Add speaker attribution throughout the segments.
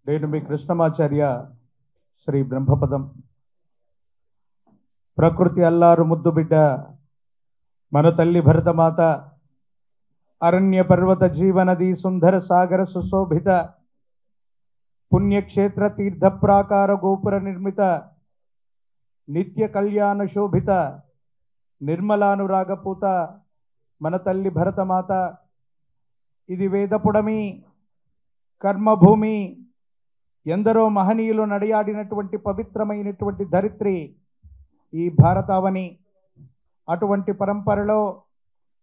Speaker 1: నేను మీ కృష్ణమాచార్య శ్రీ బ్రహ్మపదం. ప్రకృతి అల్లారు ముద్దు బిడ్డ మన తల్లి భరతమాత, అరణ్య పర్వత జీవనది సుందర సాగర సుశోభిత పుణ్యక్షేత్ర తీర్థ ప్రాకార గోపుర నిర్మిత నిత్య కళ్యాణ శోభిత నిర్మలానురాగపూత మన తల్లి భరతమాత. ఇది వేదపుడమి, కర్మభూమి, ఎందరో మహనీయులు నడియాడినటువంటి పవిత్రమైనటువంటి ధరిత్రి ఈ భారతావని. అటువంటి పరంపరలో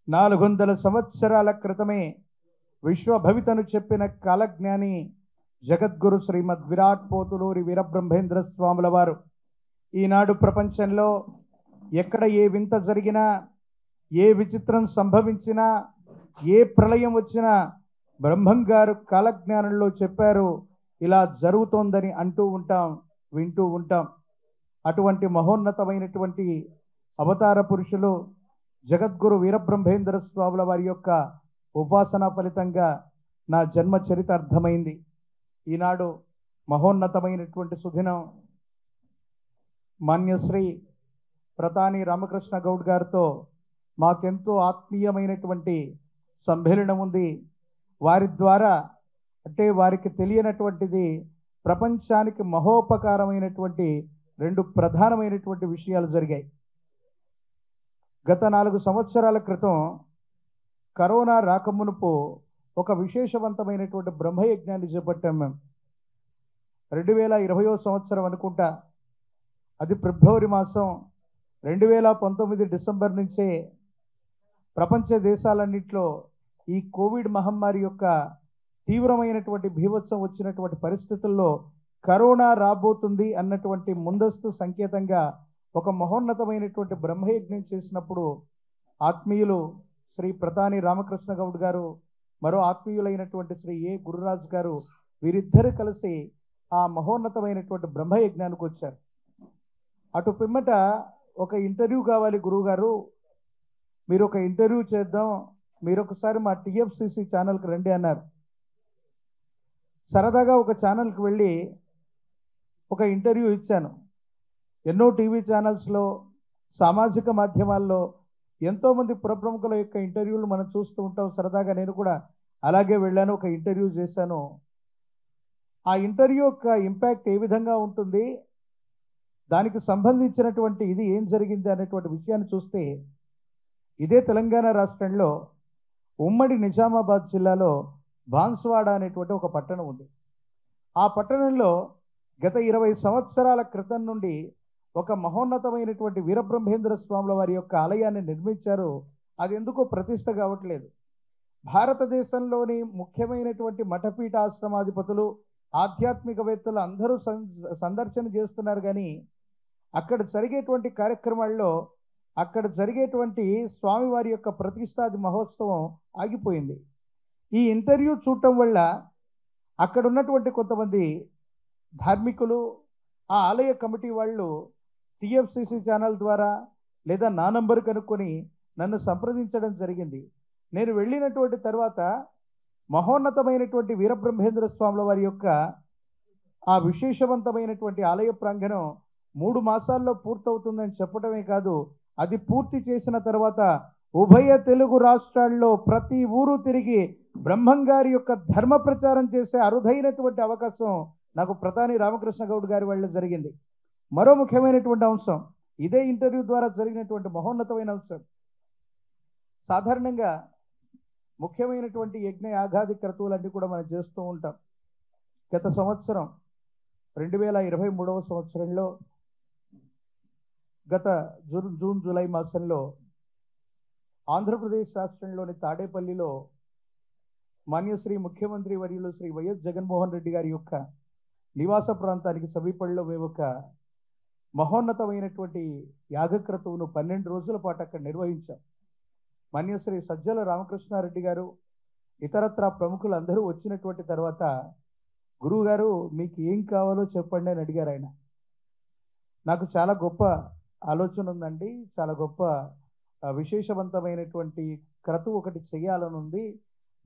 Speaker 1: 400 సంవత్సరాల క్రితమే విశ్వభవితను చెప్పిన కాలజ్ఞాని జగద్గురు శ్రీమద్ విరాట్ పోతులూరి వీరబ్రహ్మేంద్ర స్వాముల వారు ఈనాడు ప్రపంచంలో ఎక్కడ ఏ వింత జరిగినా, ఏ విచిత్రం సంభవించినా, ఏ ప్రళయం వచ్చినా బ్రహ్మం గారు కాలజ్ఞానంలో చెప్పారు, ఇలా జరుగుతోందని అంటూ ఉంటాం, వింటూ ఉంటాం. అటువంటి మహోన్నతమైనటువంటి అవతార పురుషులు జగద్గురు వీరబ్రహ్మేంద్ర స్వాముల వారి యొక్క ఉపాసన ఫలితంగా నా జన్మ చరిత అర్థమైంది. ఈనాడు మహోన్నతమైనటువంటి సుదినం మాన్యశ్రీ ప్రతాని రామకృష్ణ గౌడ్ గారితో మాకెంతో ఆత్మీయమైనటువంటి సంభేళనం ఉంది. వారి ద్వారా అంటే వారికి తెలియనటువంటిది ప్రపంచానికి మహోపకారమైనటువంటి 2 ప్రధానమైనటువంటి విషయాలు జరిగాయి. గత 4 సంవత్సరాల క్రితం కరోనా రాకమునుపు ఒక విశేషవంతమైనటువంటి బ్రహ్మయజ్ఞాన్ని చేపట్టాం మేము. 2020వ సంవత్సరం అనుకుంటా, అది ఫిబ్రవరి మాసం. 2019 డిసెంబర్ నుంచే ప్రపంచ దేశాలన్నింటిలో ఈ కోవిడ్ మహమ్మారి యొక్క తీవ్రమైనటువంటి భీభత్సం వచ్చినటువంటి పరిస్థితుల్లో కరోనా రాబోతుంది అన్నటువంటి ముందస్తు సంకేతంగా ఒక మహోన్నతమైనటువంటి బ్రహ్మయజ్ఞం చేసినప్పుడు ఆత్మీయులు శ్రీ ప్రతాని రామకృష్ణ గౌడ్ గారు, మరో ఆత్మీయులైనటువంటి శ్రీ ఏ గురురాజ్ గారు, వీరిద్దరు కలిసి ఆ మహోన్నతమైనటువంటి బ్రహ్మయజ్ఞానికి వచ్చారు. అటు పిమ్మట ఒక ఇంటర్వ్యూ కావాలి గురువుగారు, మీరు ఒక ఇంటర్వ్యూ చేద్దాం, మీరు ఒకసారి మా TFCC ఛానల్కి రండి అన్నారు. సరదాగా ఒక ఛానల్కి వెళ్ళి ఒక ఇంటర్వ్యూ ఇచ్చాను. ఎన్నో టీవీ ఛానల్స్లో, సామాజిక మాధ్యమాల్లో ఎంతోమంది పురప్రముఖుల యొక్క ఇంటర్వ్యూలు మనం చూస్తూ ఉంటాం. సరదాగా నేను కూడా అలాగే వెళ్ళాను, ఒక ఇంటర్వ్యూ చేశాను. ఆ ఇంటర్వ్యూ యొక్క ఇంపాక్ట్ ఏ విధంగా ఉంటుంది, దానికి సంబంధించినటువంటి ఇది ఏం జరిగింది అనేటువంటి విషయాన్ని చూస్తే, ఇదే తెలంగాణ రాష్ట్రంలో ఉమ్మడి నిజామాబాద్ జిల్లాలో బాన్స్వాడ అనేటువంటి ఒక పట్టణం ఉంది. ఆ పట్టణంలో గత 20 సంవత్సరాల క్రితం నుండి ఒక మహోన్నతమైనటువంటి వీరబ్రహ్మేంద్ర స్వాముల వారి యొక్క ఆలయాన్ని నిర్మించారు. అది ఎందుకో ప్రతిష్ట కావట్లేదు. భారతదేశంలోని ముఖ్యమైనటువంటి మఠపీఠ ఆశ్రమాధిపతులు, ఆధ్యాత్మికవేత్తలు అందరూ సందర్శన చేస్తున్నారు, కానీ అక్కడ జరిగేటువంటి కార్యక్రమాల్లో, అక్కడ జరిగేటువంటి స్వామివారి యొక్క ప్రతిష్టాది మహోత్సవం ఆగిపోయింది. ఈ ఇంటర్వ్యూ చూడటం వల్ల అక్కడ ఉన్నటువంటి కొంతమంది ధార్మికులు, ఆ ఆలయ కమిటీ వాళ్ళు TFCC ఛానల్ ద్వారా లేదా నా నంబర్ కనుక్కొని నన్ను సంప్రదించడం జరిగింది. నేను వెళ్ళినటువంటి తర్వాత మహోన్నతమైనటువంటి వీరబ్రహ్మేంద్ర స్వాముల వారి యొక్క ఆ విశేషవంతమైనటువంటి ఆలయ ప్రాంగణం 3 మాసాల్లో పూర్తవుతుందని చెప్పడమే కాదు, అది పూర్తి చేసిన తర్వాత ఉభయ తెలుగు రాష్ట్రాల్లో ప్రతి ఊరు తిరిగి బ్రహ్మంగారి యొక్క ధర్మ ప్రచారం చేసే అరుదైనటువంటి అవకాశం నాకు ప్రతాని రామకృష్ణ గౌడ్ గారి వల్ల జరిగింది. మరో ముఖ్యమైనటువంటి అంశం, ఇదే ఇంటర్వ్యూ ద్వారా జరిగినటువంటి మహోన్నతమైన అంశం. సాధారణంగా ముఖ్యమైనటువంటి యజ్ఞ యాగాది క్రతువులన్నీ కూడా మనం చేస్తూ ఉంటాం. గత సంవత్సరం 2023వ సంవత్సరంలో గత జూన్ జూలై మాసంలో ఆంధ్రప్రదేశ్ రాష్ట్రంలోని తాడేపల్లిలో మాన్యశ్రీ ముఖ్యమంత్రి వర్యులు శ్రీ వైఎస్ జగన్మోహన్ రెడ్డి గారి యొక్క నివాస ప్రాంతానికి సమీపంలో మేము ఒక మహోన్నతమైనటువంటి యాగక్రతువును 12 రోజుల పాటు అక్కడ నిర్వహించాం. మాన్యశ్రీ సజ్జల రామకృష్ణారెడ్డి గారు, ఇతరత్రా ప్రముఖులు అందరూ వచ్చినటువంటి తర్వాత, గురువు గారు మీకు ఏం కావాలో చెప్పండి అని అడిగారు ఆయన. నాకు చాలా గొప్ప ఆలోచన ఉందండి, చాలా గొప్ప విశేషవంతమైనటువంటి క్రతువు ఒకటి చేయాలని ఉంది,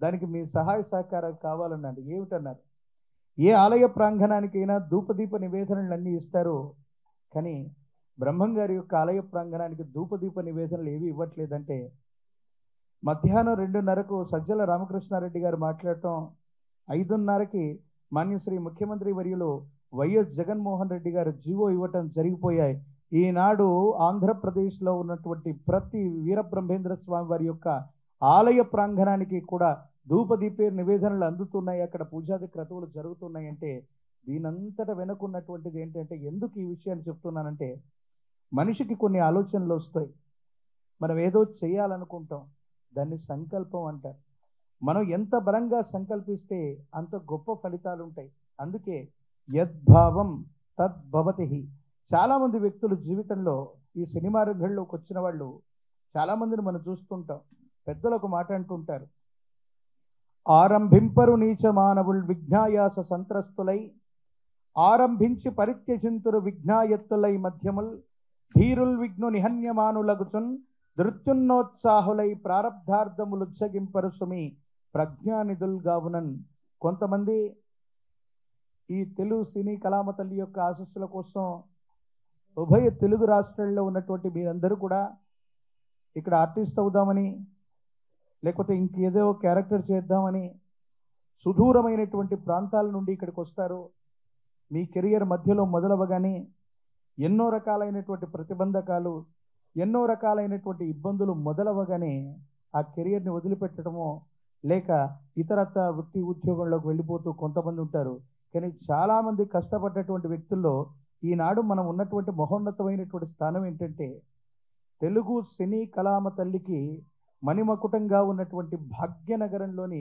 Speaker 1: దానికి మీ సహాయ సహకారాలు కావాలన్నాడు. ఏమిటన్నారు? ఏ ఆలయ ప్రాంగణానికైనా ధూపదీప నివేదనలు అన్నీ ఇస్తారు, కానీ బ్రహ్మం గారి యొక్క ఆలయ ప్రాంగణానికి ధూపదీప నివేదనలు ఏవి ఇవ్వట్లేదంటే, మధ్యాహ్నం 2:30కు సజ్జల రామకృష్ణారెడ్డి గారు మాట్లాడటం, 5:30కి మాన్యశ్రీ ముఖ్యమంత్రి వర్యులు వైఎస్ జగన్మోహన్ రెడ్డి గారు జీవో ఇవ్వటం జరిగిపోయాయి. ఈనాడు ఆంధ్రప్రదేశ్లో ఉన్నటువంటి ప్రతి వీరబ్రహ్మేంద్ర స్వామి వారి యొక్క ఆలయ ప్రాంగణానికి కూడా ధూపదీపే నివేదనలు అందుతున్నాయి, అక్కడ పూజాది క్రతువులు జరుగుతున్నాయంటే దీనంతట వెనుకున్నటువంటిది ఏంటంటే, ఎందుకు ఈ విషయాన్ని చెప్తున్నానంటే, మనిషికి కొన్ని ఆలోచనలు వస్తాయి. మనం ఏదో చేయాలనుకుంటాం, దాన్ని సంకల్పం అంటారు. మనం ఎంత బలంగా సంకల్పిస్తే అంత గొప్ప ఫలితాలు ఉంటాయి. అందుకే యద్భావం తద్భవతి. చాలామంది వ్యక్తులు జీవితంలో ఈ సినిమా రంగంలోకి వచ్చిన వాళ్ళు చాలామందిని మనం చూస్తుంటాం. పెద్దలు ఒక మాట అంటుంటారు, ఆరంభింపరు నీచ మానవుల్ విఘ్నాయాస సంత్రస్తులై, ఆరంభించి పరిత్యజింతురు విఘ్నాయత్తులై మధ్యముల్, ధీరుల్ విఘ్ను నిహన్యమానులగుచున్ దృత్యున్నోత్సాహులై ప్రారబ్ధార్థములు ఉజ్జగింపరు సుమి ప్రజ్ఞానిధుల్ గావునన్. కొంతమంది ఈ తెలుగు సినీ కళామ తల్లి యొక్క ఆశస్సుల కోసం ఉభయ తెలుగు రాష్ట్రాల్లో ఉన్నటువంటి మీరందరూ కూడా ఇక్కడ ఆర్టిస్ట్ అవుదామని, లేకపోతే ఇంకేదో క్యారెక్టర్ చేద్దామని సుదూరమైనటువంటి ప్రాంతాల నుండి ఇక్కడికి వస్తారు. మీ కెరియర్ మధ్యలో మొదలవగానే ఎన్నో రకాలైనటువంటి ప్రతిబంధకాలు, ఎన్నో రకాలైనటువంటి ఇబ్బందులు మొదలవగానే ఆ కెరియర్ని వదిలిపెట్టడమో లేక ఇతరత్ర వృత్తి ఉద్యోగంలోకి వెళ్ళిపోతూ కొంతమంది ఉంటారు. కానీ చాలామంది కష్టపడ్డటువంటి వ్యక్తుల్లో ఈనాడు మనం ఉన్నటువంటి మహోన్నతమైనటువంటి స్థానం ఏంటంటే, తెలుగు సినీ కళామ తల్లికి మణిమకుటంగా ఉన్నటువంటి భాగ్యనగరంలోని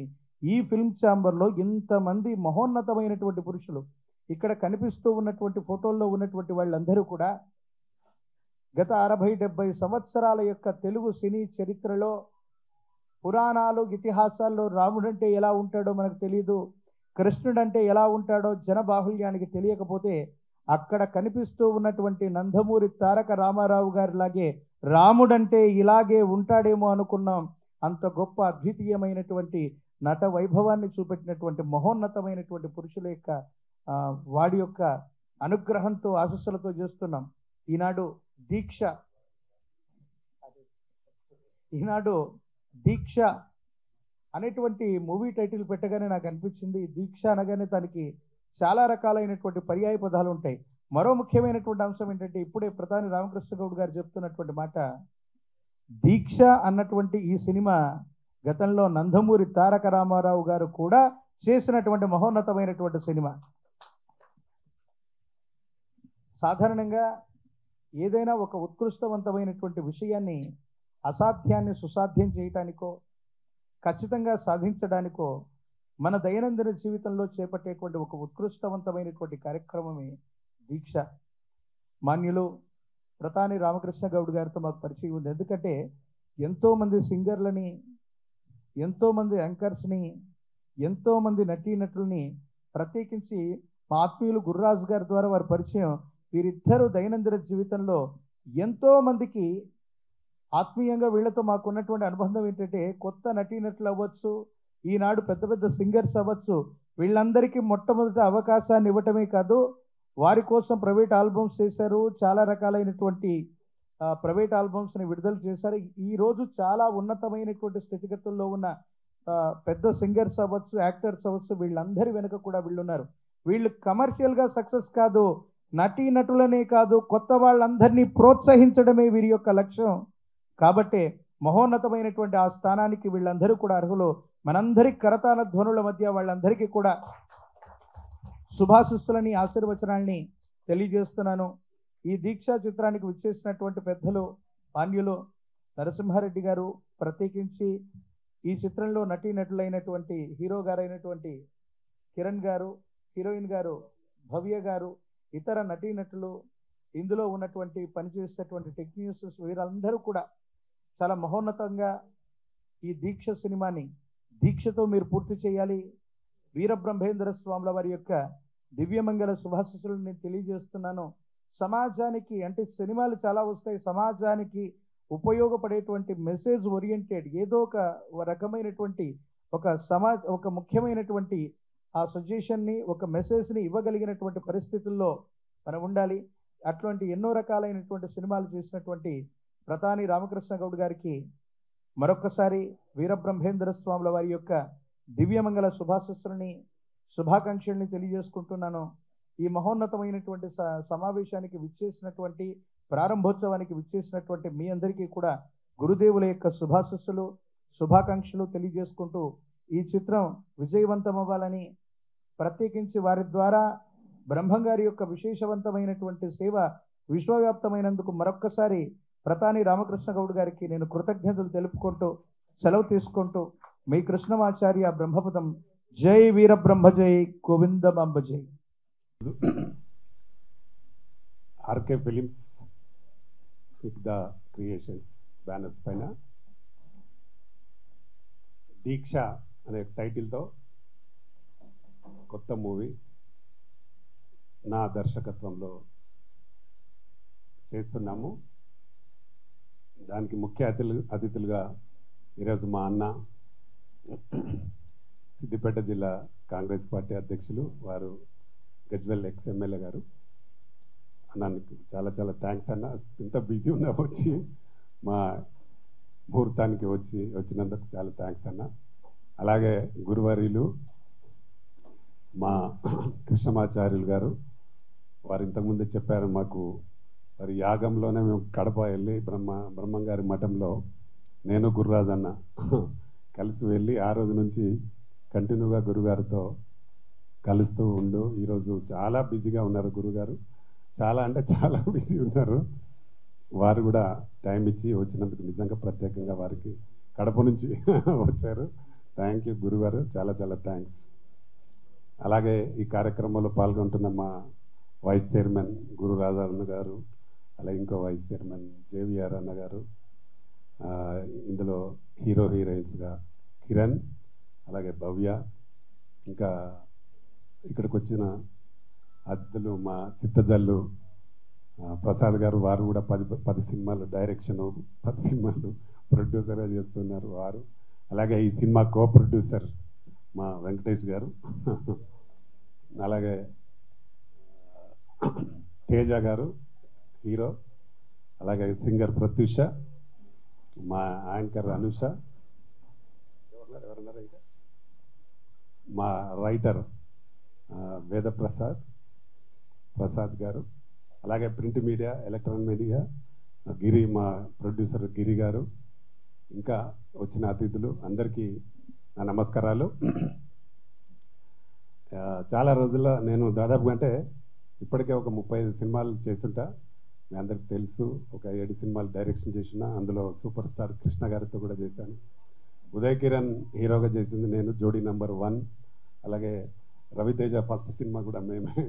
Speaker 1: ఈ ఫిల్మ్ ఛాంబర్లో ఇంతమంది మహోన్నతమైనటువంటి పురుషులు, ఇక్కడ కనిపిస్తూ ఉన్నటువంటి ఫోటోల్లో ఉన్నటువంటి వాళ్ళందరూ కూడా గత 60-70 సంవత్సరాల యొక్క తెలుగు సినీ చరిత్రలో, పురాణాలు ఇతిహాసాల్లో రాముడంటే ఎలా ఉంటాడో మనకు తెలియదు, కృష్ణుడంటే ఎలా ఉంటాడో జనబాహుల్యానికి తెలియకపోతే, అక్కడ కనిపిస్తూ ఉన్నటువంటి నందమూరి తారక రామారావు గారిలాగే రాముడంటే ఇలాగే ఉంటాడేమో అనుకున్నాం. అంత గొప్ప అద్వితీయమైనటువంటి నట వైభవాన్ని చూపెట్టినటువంటి మహోన్నతమైనటువంటి పురుషుల యొక్క వాడి యొక్క అనుగ్రహంతో ఆశస్సులతో చేస్తున్నాం. ఈనాడు దీక్ష అనేటువంటి మూవీ టైటిల్ పెట్టగానే నాకు అనిపించింది, దీక్ష అనగానే దానికి చాలా రకాలైనటువంటి పర్యాయ పదాలు ఉంటాయి. మరో ముఖ్యమైనటువంటి అంశం ఏంటంటే, ఇప్పుడే ప్రధాని రామకృష్ణ గౌడ్ గారు చెప్తున్నటువంటి మాట, దీక్ష అన్నటువంటి ఈ సినిమా గతంలో నందమూరి తారక రామారావు గారు కూడా చేసినటువంటి మహోన్నతమైనటువంటి సినిమా. సాధారణంగా ఏదైనా ఒక ఉత్కృష్టవంతమైనటువంటి విషయాన్ని అసాధ్యాన్ని సుసాధ్యం చేయటానికో ఖచ్చితంగా సాధించడానికో మన దైనందిన జీవితంలో చేపట్టేటువంటి ఒక ఉత్కృష్టవంతమైనటువంటి కార్యక్రమమే దీక్ష. మాన్యులు ప్రధాని రామకృష్ణ గౌడ్ గారితో మాకు పరిచయం ఉంది. ఎందుకంటే ఎంతోమంది సింగర్లని, ఎంతోమంది యాంకర్స్ని, ఎంతోమంది నటీనటుల్ని, ప్రత్యేకించి మా ఆత్మీయులు గుర్రాజు గారి ద్వారా వారి పరిచయం. వీరిద్దరూ దైనందిన జీవితంలో ఎంతోమందికి ఆత్మీయంగా వీళ్ళతో మాకు ఉన్నటువంటి అనుబంధం ఏంటంటే, కొత్త నటీనటులు అవ్వచ్చు, ఈనాడు పెద్ద పెద్ద సింగర్స్ అవ్వచ్చు, వీళ్ళందరికీ మొట్టమొదటి అవకాశాన్ని ఇవ్వటమే కాదు, వారి కోసం ప్రైవేట్ ఆల్బమ్స్ చేశారు, చాలా రకాలైనటువంటి ప్రైవేట్ ఆల్బమ్స్ని విడుదల చేశారు. ఈరోజు చాలా ఉన్నతమైనటువంటి స్థితిగతుల్లో ఉన్న పెద్ద సింగర్స్ అవ్వచ్చు, యాక్టర్స్ అవ్వచ్చు, వీళ్ళందరి వెనుక కూడా వీళ్ళు ఉన్నారు. వీళ్ళు కమర్షియల్గా సక్సెస్ కాదు, నటీనటులనే కాదు, కొత్త వాళ్ళందరినీ ప్రోత్సహించడమే వీరి యొక్క లక్ష్యం. కాబట్టి మహోన్నతమైనటువంటి ఆ స్థానానికి వీళ్ళందరూ కూడా అర్హులు. మనందరి కరతాళ ధ్వనుల మధ్య వాళ్ళందరికీ కూడా శుభాశిస్సులని, ఆశీర్వచనాల్ని తెలియజేస్తున్నాను. ఈ దీక్షా చిత్రానికి విచ్చేసినటువంటి పెద్దలు మాన్యులు నరసింహారెడ్డి గారు, ప్రత్యేకించి ఈ చిత్రంలో నటీనటులైనటువంటి హీరో గారైనటువంటి కిరణ్ గారు, హీరోయిన్ గారు భవ్య గారు, ఇతర నటీనటులు, ఇందులో ఉన్నటువంటి పనిచేసేటువంటి టెక్నీషియన్స్, వీరందరూ కూడా చాలా మహోన్నతంగా ఈ దీక్ష సినిమాని దీక్షతో మీరు పూర్తి చేయాలి. వీరబ్రహ్మేంద్ర స్వాముల వారి యొక్క దివ్యమంగళ శుభాశిస్సులను నేను తెలియజేస్తున్నాను. సమాజానికి, అంటే సినిమాలు చాలా వస్తాయి, సమాజానికి ఉపయోగపడేటువంటి మెసేజ్ ఓరియంటెడ్ ఏదో ఒక రకమైనటువంటి ఒక ముఖ్యమైనటువంటి ఆ సజెషన్ని ఒక మెసేజ్ని ఇవ్వగలిగినటువంటి పరిస్థితుల్లో మనం ఉండాలి. అటువంటి ఎన్నో రకాలైనటువంటి సినిమాలు చేసినటువంటి ప్రతాని రామకృష్ణ గౌడ్ గారికి మరొక్కసారి వీరబ్రహ్మేంద్ర స్వాముల వారి యొక్క దివ్యమంగళ శుభాకాంక్షల్ని తెలియజేసుకుంటున్నాను. ఈ మహోన్నతమైనటువంటి సమావేశానికి విచ్చేసినటువంటి ప్రారంభోత్సవానికి విచ్చేసినటువంటి మీ అందరికీ కూడా గురుదేవుల యొక్క శుభాకాంక్షలు తెలియజేసుకుంటూ ఈ చిత్రం విజయవంతం అవ్వాలని, ప్రత్యేకించి వారి ద్వారా బ్రహ్మంగారి యొక్క విశేషవంతమైనటువంటి సేవ విశ్వవ్యాప్తమైనందుకు మరొక్కసారి ప్రతాని రామకృష్ణ గౌడ్ గారికి నేను కృతజ్ఞతలు తెలుపుకుంటూ సెలవు తీసుకుంటూ మీ కృష్ణమాచార్య బ్రహ్మపదం. జై వీరబ్రహ్మ జై గోవిందమాంబ జై.
Speaker 2: ఆర్కే ఫిలిమ్స్ సిగ్ధ క్రియేషన్స్ బ్యానర్స్ పైన దీక్ష అనే టైటిల్తో కొత్త మూవీ నా దర్శకత్వంలో చేస్తున్నాము. దానికి ముఖ్య అతిథులుగా ఈరోజు మా అన్న సిద్దిపేట జిల్లా కాంగ్రెస్ పార్టీ అధ్యక్షులు వారు గజ్వెల్ ఎక్స్ ఎమ్మెల్యే గారు. అన్నానికి చాలా చాలా థ్యాంక్స్ అన్న. ఇంత బిజీ ఉన్నా వచ్చి మా ముహూర్తానికి వచ్చినందుకు చాలా థ్యాంక్స్ అన్న. అలాగే గురువర్యులు మా కృష్ణమాచార్యులు గారు, వారు ఇంతకుముందే చెప్పారు మాకు, వారి యాగంలోనే మేము కడప వెళ్ళి బ్రహ్మంగారి మఠంలో నేను గురురాజు అన్న కలిసి వెళ్ళి ఆ రోజు నుంచి కంటిన్యూగా గురుగారితో కలుస్తూ ఉండు. ఈరోజు చాలా బిజీగా ఉన్నారు గురుగారు, చాలా అంటే చాలా బిజీ ఉన్నారు. వారు కూడా టైం ఇచ్చి వచ్చినందుకు నిజంగా ప్రత్యేకంగా వారికి కడప నుంచి వచ్చారు. థ్యాంక్ యూ గురుగారు, చాలా చాలా థ్యాంక్స్. అలాగే ఈ కార్యక్రమంలో పాల్గొంటున్న మా వైస్ చైర్మన్ గురు రాజారన్న గారు, అలాగే ఇంకో వైస్ చైర్మన్ జేవిఆర్ అన్న గారు, ఇందులో హీరోయిన్స్గా కిరణ్, అలాగే భవ్య, ఇంకా ఇక్కడికి వచ్చిన అతిథులు మా చిత్తజల్లు ప్రసాద్ గారు, వారు కూడా 10 సినిమాలు డైరెక్షను, 10 సినిమాలు ప్రొడ్యూసర్గా చేస్తున్నారు వారు. అలాగే ఈ సినిమా కో ప్రొడ్యూసర్ మా వెంకటేష్ గారు, అలాగే తేజ గారు హీరో, అలాగే సింగర్ ప్రత్యూష, మా యాంకర్ అనుష, ఎవరన్నారు ఇంకా మా రైటర్ ప్రసాద్ గారు, అలాగే ప్రింట్ మీడియా ఎలక్ట్రానిక్ మీడియా గిరి, మా ప్రొడ్యూసర్ గిరి గారు, ఇంకా వచ్చిన అతిథులు అందరికీ నా నమస్కారాలు. చాలా రోజుల్లో నేను దాదాపుగా అంటే ఇప్పటికే ఒక 35 సినిమాలు చేస్తుంటా, మీ అందరికి తెలుసు. ఒక 7 సినిమాలు డైరెక్షన్ చేసిన, అందులో సూపర్ స్టార్ కృష్ణ గారితో కూడా చేశాను. ఉదయ్ కిరణ్ హీరోగా చేసింది నేను, జోడీ నెంబర్ 1. అలాగే రవితేజ ఫస్ట్ సినిమా కూడా మేమే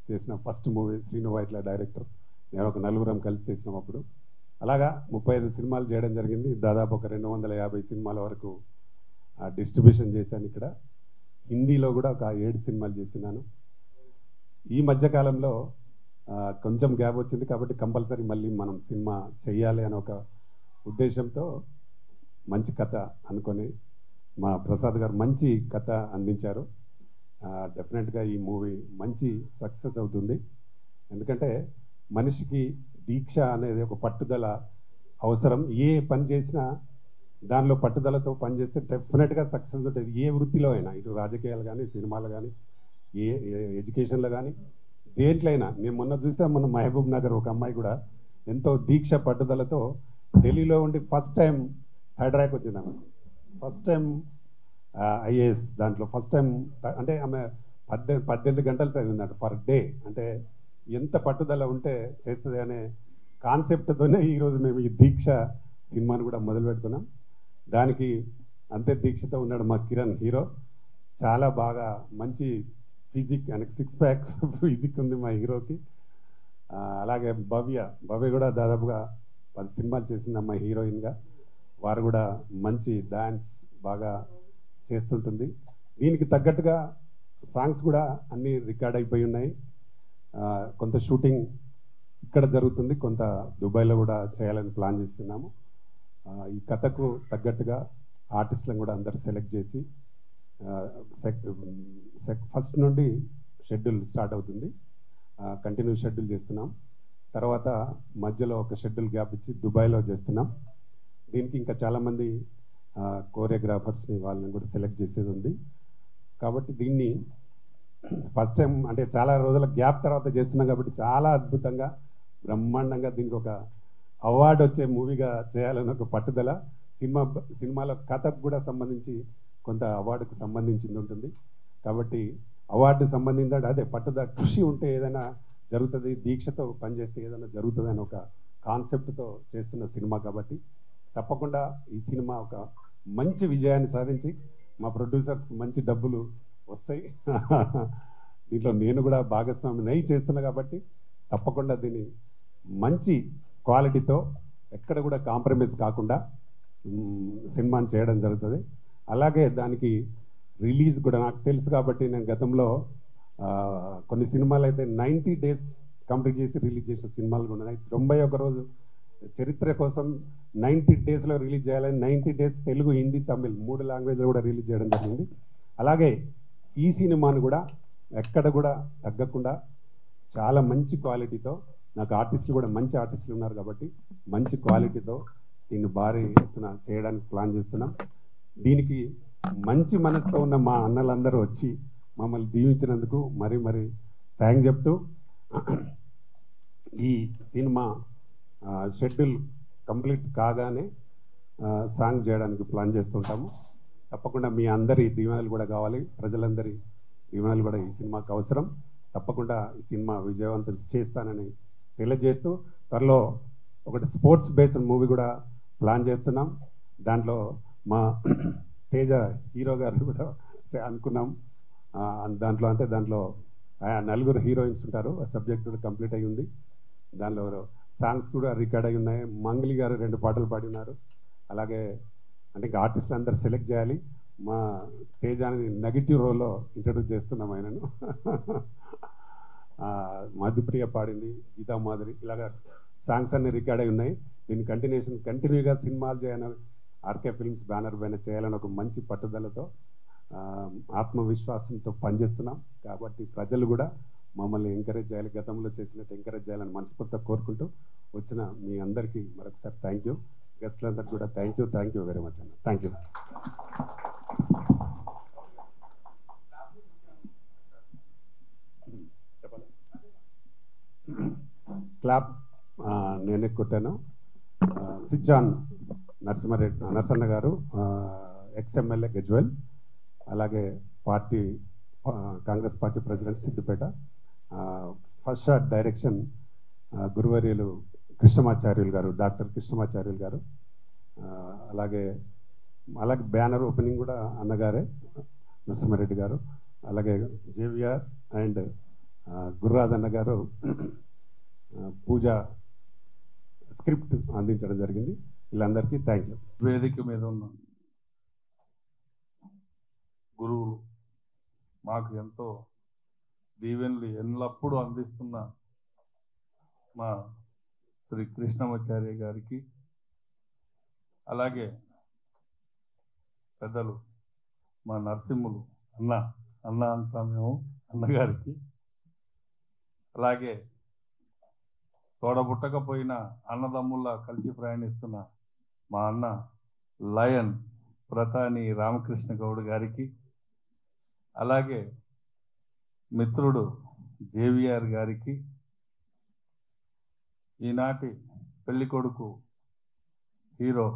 Speaker 2: చేసిన first movie, Srinu Vaitla director, నేను ఒక 4 కలిసి చేసినాం అప్పుడు. అలాగా 35 సినిమాలు చేయడం జరిగింది. దాదాపు ఒక 250 సినిమాల వరకు డిస్ట్రిబ్యూషన్ చేశాను. ఇక్కడ హిందీలో కూడా ఒక 7 సినిమాలు చేసినాను. ఈ మధ్యకాలంలో కొంచెం గ్యాప్ వచ్చింది కాబట్టి కంపల్సరీ మళ్ళీ మనం సినిమా చెయ్యాలి అని ఒక ఉద్దేశంతో మంచి కథ అనుకొని మా ప్రసాద్ గారు మంచి కథ అందించారు. డెఫినెట్గా ఈ మూవీ మంచి సక్సెస్ అవుతుంది. ఎందుకంటే మనిషికి దీక్ష అనేది ఒక పట్టుదల అవసరం. ఏ పని చేసినా దానిలో పట్టుదలతో పనిచేస్తే డెఫినెట్గా సక్సెస్ ఉంటుంది. ఏ వృత్తిలో అయినా, ఇటు రాజకీయాలు కానీ, సినిమాలు కానీ, ఏ ఎడ్యుకేషన్లో కానీ, దేంట్లో అయినా. నేను మొన్న చూసాను, మొన్న మహబూబ్ నగర్ ఒక అమ్మాయి కూడా ఎంతో దీక్ష పట్టుదలతో ఢిల్లీలో ఉండి ఫస్ట్ టైం హైదరాబాద్కి వచ్చింది. ఆమె ఫస్ట్ టైం ఐఏఎస్ దాంట్లో ఫస్ట్ టైం, అంటే ఆమె 18 గంటలు చదివిందట పర్ డే. అంటే ఎంత పట్టుదల ఉంటే చేస్తుంది అనే కాన్సెప్ట్తోనే ఈరోజు మేము ఈ దీక్ష సినిమాని కూడా మొదలు పెడుతున్నాం. దానికి అంతే దీక్షతో ఉన్నాడు మా కిరణ్ హీరో. చాలా బాగా మంచి ఫిజిక్, ఆయనకి 6 ప్యాక్ ఫిజిక్ ఉంది మా హీరోకి. అలాగే భవ్య కూడా దాదాపుగా 10 సినిమాలు చేసిందమ్మా హీరోయిన్గా. వారు కూడా మంచి డాన్స్ బాగా చేస్తుంటుంది. దీనికి తగ్గట్టుగా సాంగ్స్ కూడా అన్నీ రికార్డ్ అయిపోయి ఉన్నాయి. కొంత షూటింగ్ ఇక్కడ జరుగుతుంది, కొంత దుబాయ్లో కూడా చేయాలని ప్లాన్ చేస్తున్నాము. ఈ కథకు తగ్గట్టుగా ఆర్టిస్టులను కూడా అందరు సెలెక్ట్ చేసి ఫస్ట్ నుండి షెడ్యూల్ స్టార్ట్ అవుతుంది. కంటిన్యూ షెడ్యూల్ చేస్తున్నాం. తర్వాత మధ్యలో ఒక షెడ్యూల్ గ్యాప్ ఇచ్చి దుబాయ్లో చేస్తున్నాం. దీనికి ఇంకా చాలామంది కోరియోగ్రాఫర్స్ని వాళ్ళని కూడా సెలెక్ట్ చేసేది ఉంది. కాబట్టి దీన్ని ఫస్ట్ టైం అంటే చాలా రోజుల గ్యాప్ తర్వాత చేస్తున్నాం కాబట్టి చాలా అద్భుతంగా బ్రహ్మాండంగా దీనికి ఒక అవార్డు వచ్చే మూవీగా చేయాలని ఒక పట్టుదల. సినిమాలో కథకు కూడా సంబంధించి కొంత అవార్డుకు సంబంధించింది ఉంటుంది. కాబట్టి అవార్డు సంబంధించి అదే పట్టుదల కృషి ఉంటే ఏదైనా జరుగుతుంది, దీక్షతో పనిచేస్తే ఏదైనా జరుగుతుంది అని ఒక కాన్సెప్ట్తో చేస్తున్న సినిమా. కాబట్టి తప్పకుండా ఈ సినిమా ఒక మంచి విజయాన్ని సాధించి మా ప్రొడ్యూసర్స్కి మంచి డబ్బులు వస్తాయి. దీంట్లో నేను కూడా భాగస్వామిని చేస్తున్నా కాబట్టి తప్పకుండా దీన్ని మంచి క్వాలిటీతో ఎక్కడ కూడా కాంప్రమైజ్ కాకుండా సినిమాని చేయడం జరుగుతుంది. అలాగే దానికి రిలీజ్ కూడా నాకు తెలుసు కాబట్టి నేను గతంలో కొన్ని సినిమాలు అయితే 90 days కంప్లీట్ చేసి రిలీజ్ చేసిన సినిమాలు కూడా ఉన్నాయి. 91 రోజు చరిత్ర కోసం 90 daysలో రిలీజ్ చేయాలని 90 days తెలుగు, హిందీ, తమిళ్ 3 లాంగ్వేజ్లో కూడా రిలీజ్ చేయడం జరిగింది. అలాగే ఈ సినిమాను కూడా ఎక్కడ కూడా తగ్గకుండా చాలా మంచి క్వాలిటీతో, నాకు ఆర్టిస్టులు కూడా మంచి ఆర్టిస్టులు ఉన్నారు కాబట్టి మంచి క్వాలిటీతో దీన్ని భారీ ఎత్తున చేయడానికి ప్లాన్ చేస్తున్నాం. దీనికి మంచి మనసుతో ఉన్న మా అన్నలందరూ వచ్చి మమ్మల్ని దీవించినందుకు మరీ మరీ థ్యాంక్ చెప్తూ ఈ సినిమా షెడ్యూల్ కంప్లీట్ కాగానే సాంగ్ చేయడానికి ప్లాన్ చేస్తుంటాము. తప్పకుండా మీ అందరి దీవెనలు కూడా కావాలి, ప్రజలందరి దీవెనలు కూడా ఈ సినిమాకు అవసరం. తప్పకుండా ఈ సినిమా విజయవంతం చేస్తానని తెలియజేస్తూ త్వరలో ఒకటి స్పోర్ట్స్ బేస్డ్ మూవీ కూడా ప్లాన్ చేస్తున్నాం. దాంట్లో మా తేజ హీరో గారు కూడా అనుకున్నాం. దాంట్లో 4 హీరోయిన్స్ ఉంటారు. సబ్జెక్ట్ కూడా కంప్లీట్ అయి ఉంది. దానిలో సాంగ్స్ కూడా రికార్డ్ అయి ఉన్నాయి. మంగళి గారు 2 పాటలు పాడినారు. అలాగే అంటే ఇంకా ఆర్టిస్టులు అందరు సెలెక్ట్ చేయాలి. మా తేజాని నెగిటివ్ రోల్లో ఇంట్రడ్యూస్ చేస్తున్నాం ఆయనను. మధుప్రియ పాడింది, గీతా మాధురి, ఇలాగా సాంగ్స్ అన్ని రికార్డ్ అయి ఉన్నాయి. దీన్ని కంటిన్యూగా సినిమాలు చేయాలని ఆర్కే ఫిల్మ్స్ బ్యానర్ పైన చేయాలని ఒక మంచి పట్టుదలతో ఆత్మవిశ్వాసంతో పనిచేస్తున్నాం. కాబట్టి ప్రజలు కూడా మమ్మల్ని ఎంకరేజ్ చేయాలి, గతంలో చేసినట్టు ఎంకరేజ్ చేయాలని మనస్ఫూర్తిగా కోరుకుంటూ వచ్చిన మీ అందరికీ మరొకసారి థ్యాంక్ యూ. గెస్ట్లందరికీ కూడా థ్యాంక్ యూ వెరీ మచ్ అన్న. Thank you. క్లాప్ నేనే కొట్టాను. సిజాన్ నరసన్న గారు, ఎక్స్ఎమ్మెల్యే గజ్వెల్, అలాగే Congress party president Siddipet. First shot direction గురువర్యులు కృష్ణమాచార్యులు గారు, డాక్టర్ కృష్ణమాచార్యులు గారు. అలాగే బ్యానర్ ఓపెనింగ్ కూడా అన్నగారే, నరసింహారెడ్డి గారు. అలాగే జేవిఆర్ అండ్ గుర్రాదన్న గారు పూజ స్క్రిప్ట్ అందించడం జరిగింది. వీళ్ళందరికీ థ్యాంక్ యూ.
Speaker 3: వేదిక మీద ఉన్న గురువులు, మాకు ఎంతో దీవెనలు ఎల్లప్పుడూ అందిస్తున్న మా శ్రీ కృష్ణమాచార్య గారికి, అలాగే పెద్దలు మా నరసింహులు అన్న అంటాం మేము, అన్నగారికి, అలాగే తోడబుట్టకపోయిన అన్నదమ్ముల్లా కలిసి ప్రయాణిస్తున్న మా అన్న లయన్ ప్రతాని రామకృష్ణ గౌడ్ గారికి, అలాగే మిత్రుడు జేవిఆర్ గారికి, ఈనాటి పెళ్లి కొడుకు హీరో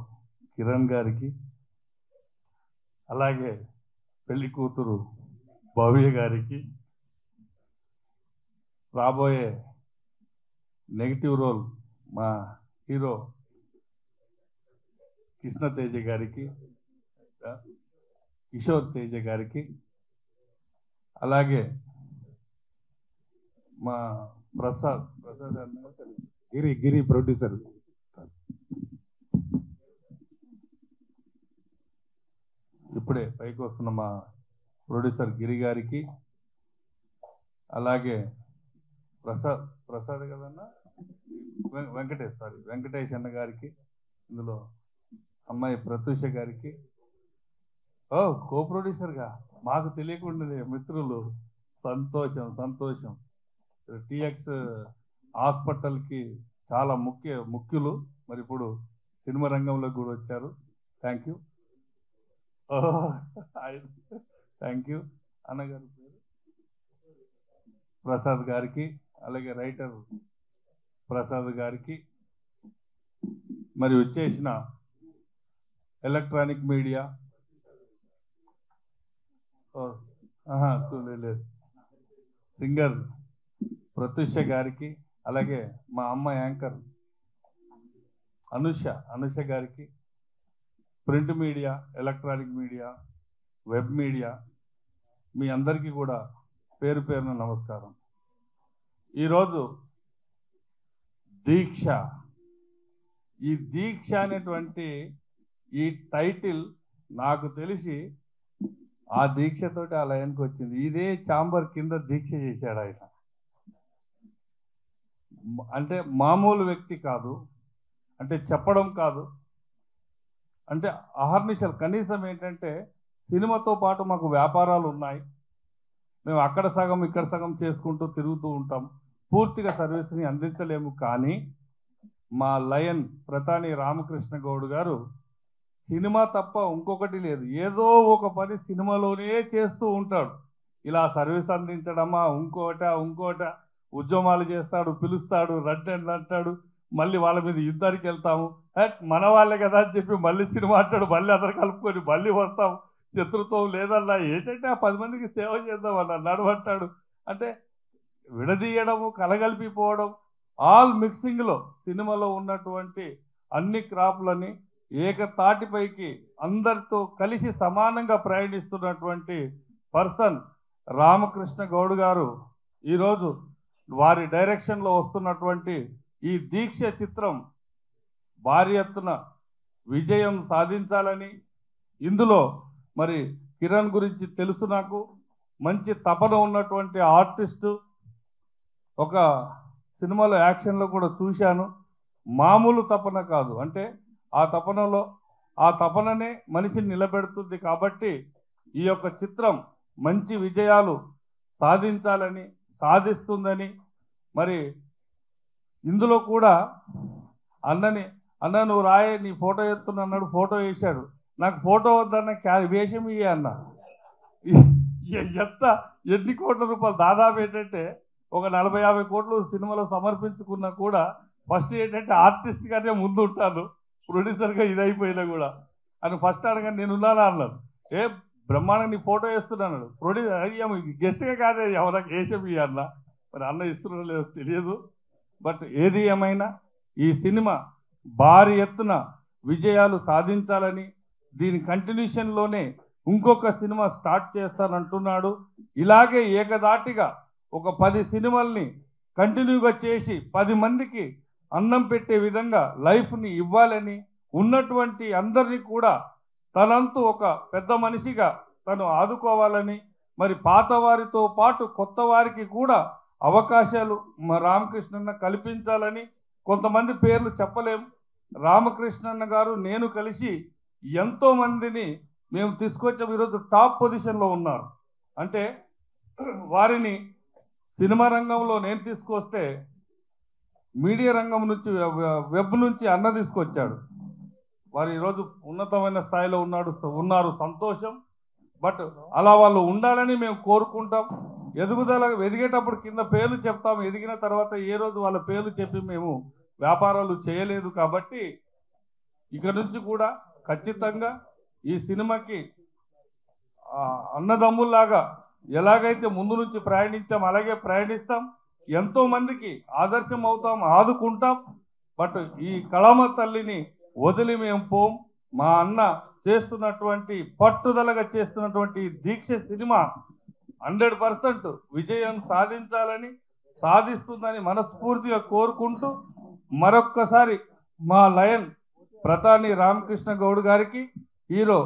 Speaker 3: కిరణ్ గారికి, అలాగే పెళ్లి కూతురు భవ్య గారికి, రాబోయే నెగిటివ్ రోల్ మా హీరో కృష్ణ తేజ గారికి, కిషోర్ తేజ గారికి, అలాగే మా ప్రసాద్
Speaker 2: గిరి ప్రొడ్యూసర్,
Speaker 3: ఇప్పుడే పైకి వస్తున్న మా ప్రొడ్యూసర్ గిరి గారికి, అలాగే ప్రసాద్ కదన్నా వెంకటేష్ అన్న గారికి, ఇందులో అమ్మాయి ప్రత్యూష గారికి, ఓ కో ప్రొడ్యూసర్గా మాకు తెలియకుండానే మిత్రులు, సంతోషం సంతోషం. టిఎక్స్ హాస్పిటల్కి చాలా ముఖ్యులు, మరి ఇప్పుడు సినిమా రంగంలోకి కూడా వచ్చారు. Thank you. Thank you. అన్నగారు పేరు ప్రసాద్ గారికి, అలాగే రైటర్ ప్రసాద్ గారికి, మరి వచ్చేసిన ఎలక్ట్రానిక్ మీడియా లేదు సింగర్ ప్రత్యూష గారికి, అలాగే మా అమ్మ యాంకర్ అనుష గారికి, print media, electronic media, web media, మీ అందరికీ కూడా పేరు పేరున నమస్కారం. ఈరోజు దీక్ష, ఈ దీక్ష అనేటువంటి ఈ టైటిల్ నాకు తెలిసి ఆ దీక్షతోటి ఆ లైన్కి వచ్చింది. ఇదే చాంబర్ కింద దీక్ష చేశాడు ఆయన. అంటే మామూలు వ్యక్తి కాదు, అంటే చెప్పడం కాదు, అంటే అహర్నిశలు. కనీసం ఏంటంటే సినిమాతో పాటు మాకు వ్యాపారాలు ఉన్నాయి, మేము అక్కడ సగం ఇక్కడ సగం చేసుకుంటూ తిరుగుతూ ఉంటాం, పూర్తిగా సర్వీస్ని అందించలేము. కానీ మా లయన్ ప్రతాని రామకృష్ణ గౌడ్ గారు సినిమా తప్ప ఇంకొకటి లేదు, ఏదో ఒక పని సినిమాలోనే చేస్తూ ఉంటాడు. ఇలా సర్వీస్ అందించడమా, ఇంకోట ఉద్యమాలు చేస్తాడు, పిలుస్తాడు, రండి అంటాడు, మళ్ళీ వాళ్ళ మీద యుద్ధానికి వెళ్తాము, మన వాళ్ళే కదా అని చెప్పి మళ్ళీ సినిమా అంటాడు, మళ్ళీ అందరు కలుపుకొని మళ్ళీ వస్తాం, శత్రుత్వం లేదన్నా, ఏంటంటే ఆ 10 మందికి సేవ చేద్దాం అన్న నడవంటాడు. అంటే విడదీయడము, కలగలిపిపోవడం, ఆల్ మిక్సింగ్లో సినిమాలో ఉన్నటువంటి అన్ని క్రాప్లని ఏకతాటిపైకి అందరితో కలిసి సమానంగా ప్రయాణిస్తున్నటువంటి పర్సన్ రామకృష్ణ గౌడ్ గారు ఈరోజు వారి డైరెక్షన్లో వస్తున్నటువంటి ఈ దీక్ష చిత్రం భారీ ఎత్తున విజయం సాధించాలని, ఇందులో మరి కిరణ్ గురించి తెలుసు నాకు, మంచి తపన ఉన్నటువంటి ఆర్టిస్టు. ఒక సినిమాలో యాక్షన్లో కూడా చూశాను, మామూలు తపన కాదు, అంటే ఆ తపననే మనిషిని నిలబెడుతుంది. కాబట్టి ఈ యొక్క చిత్రం మంచి విజయాలు సాధించాలని, సాధిస్తుందని, మరి ఇందులో కూడా అన్న నువ్వు రాయే, నీ ఫోటో ఎత్తున్నా అన్నాడు, ఫోటో వేశాడు. నాకు ఫోటో వద్దన్న వేషం ఇయ్య అన్న. ఎన్ని కోట్ల రూపాయలు, దాదాపు ఏంటంటే ఒక 40-50 కోట్లు సినిమాలో సమర్పించుకున్నా కూడా ఫస్ట్ ఏంటంటే ఆర్టిస్ట్గానే ముందు ఉంటాను, ప్రొడ్యూసర్గా ఇదైపోయినా కూడా అని ఫస్ట్ అనగా నేనున్నానా అన్నాను. బ్రహ్మాండంగా నీ ఫోటో వేస్తున్నాను. ప్రొడ్యూసర్ గెస్ట్గా కాదే ఎవరికి వేషం ఇయ్య అన్న. మరి అన్న ఇస్తున్నా లేదో తెలియదు. బట్ ఏది ఏమైనా ఈ సినిమా భారీ ఎత్తున విజయాలు సాధించాలని, దీని కంటిన్యూషన్లోనే ఇంకొక సినిమా స్టార్ట్ చేస్తానంటున్నాడు. ఇలాగే ఏకదాటిగా ఒక 10 సినిమాల్ని కంటిన్యూగా చేసి 10 మందికి అన్నం పెట్టే విధంగా లైఫ్ని ఇవ్వాలని, ఉన్నటువంటి అందరినీ కూడా తనంతు ఒక పెద్ద మనిషిగా తను ఆదుకోవాలని, మరి పాత వారితో పాటు కొత్త వారికి కూడా అవకాశాలు మా రామకృష్ణన్న కల్పించాలని. కొంతమంది పేర్లు చెప్పలేం, రామకృష్ణన్న గారు నేను కలిసి ఎంతో మందిని మేము తీసుకొచ్చాం, ఈరోజు టాప్ పొజిషన్లో ఉన్నారు. అంటే వారిని సినిమా రంగంలో నేను తీసుకొస్తే మీడియా రంగం నుంచి, వెబ్ నుంచి అన్న తీసుకొచ్చాడు. వారు ఈరోజు ఉన్నతమైన స్థాయిలో ఉన్నారు, సంతోషం. బట్ అలా వాళ్ళు ఉండాలని మేము కోరుకుంటాం. ఎదిగేటప్పుడు కింద పేర్లు చెప్తాం, ఎదిగిన తర్వాత ఏ రోజు వాళ్ళ పేర్లు చెప్పి మేము వ్యాపారాలు చేయలేదు. కాబట్టి ఇక నుంచి కూడా ఖచ్చితంగా ఈ సినిమాకి అన్నదమ్ముల్లాగా ఎలాగైతే ముందు నుంచి ప్రయాణించాం అలాగే ప్రయాణిస్తాం, ఎంతో మందికి ఆదర్శం అవుతాం, ఆదుకుంటాం. బట్ ఈ కళామ తల్లిని వదిలి మేము పోం. మా అన్న చేస్తున్నటువంటి పట్టుదలగా చేస్తున్నటువంటి దీక్ష సినిమా 100% విజయం సాధించాలని, సాధిస్తుందని మనస్ఫూర్తిగా కోరుకుంటూ మరొక్కసారి మా లయన్ ప్రతాని రామకృష్ణ గౌడ్ గారికి, హీరో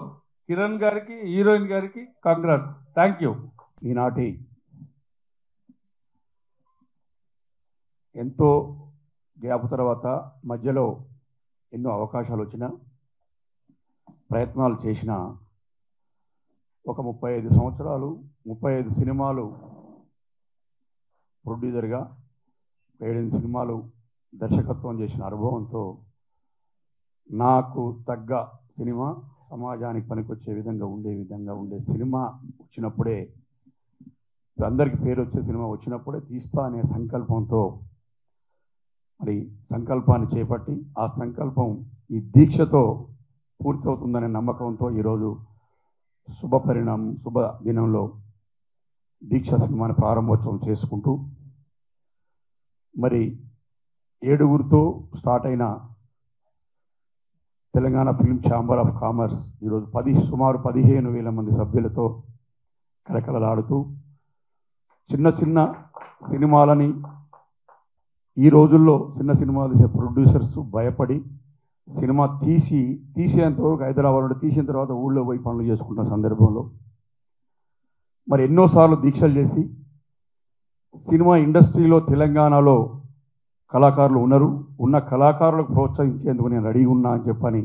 Speaker 3: కిరణ్ గారికి, హీరోయిన్ గారికి కంగ్రాట్స్. Thank you.
Speaker 4: ఈనాటి ఎంతో గ్యాప్ తర్వాత మధ్యలో ఎన్నో అవకాశాలు వచ్చినా, ప్రయత్నాలు చేసిన ఒక 35 సంవత్సరాలు 35 సినిమాలు ప్రొడ్యూసర్గా 7 సినిమాలు దర్శకత్వం చేసిన అనుభవంతో నాకు తగ్గ సినిమా సమాజానికి పనికొచ్చే విధంగా ఉండే సినిమా వచ్చినప్పుడే, అందరికీ పేరు వచ్చే సినిమా వచ్చినప్పుడే తీస్తా అనే సంకల్పంతో మరి సంకల్పాన్ని చేపట్టి ఆ సంకల్పం ఈ దీక్షతో పూర్తవుతుందనే నమ్మకంతో ఈరోజు శుభ దినంలో దీక్ష సినిమాని ప్రారంభోత్సవం చేసుకుంటూ మరి 7గురితో స్టార్ట్ అయిన Telangana film chamber of commerce ఈరోజు సుమారు 15,000 మంది సభ్యులతో కలకలలాడుతూ చిన్న చిన్న సినిమాలని ఈ రోజుల్లో చిన్న సినిమాలు తీసే ప్రొడ్యూసర్స్ భయపడి సినిమా తీసేంతవరకు హైదరాబాద్ తీసిన తర్వాత ఊళ్ళో పోయి పనులు చేసుకుంటున్న సందర్భంలో మరి ఎన్నోసార్లు దీక్షలు చేసి సినిమా ఇండస్ట్రీలో తెలంగాణలో కళాకారులు ఉన్న కళాకారులకు ప్రోత్సహించేందుకు నేను రెడీ ఉన్నా అని చెప్పని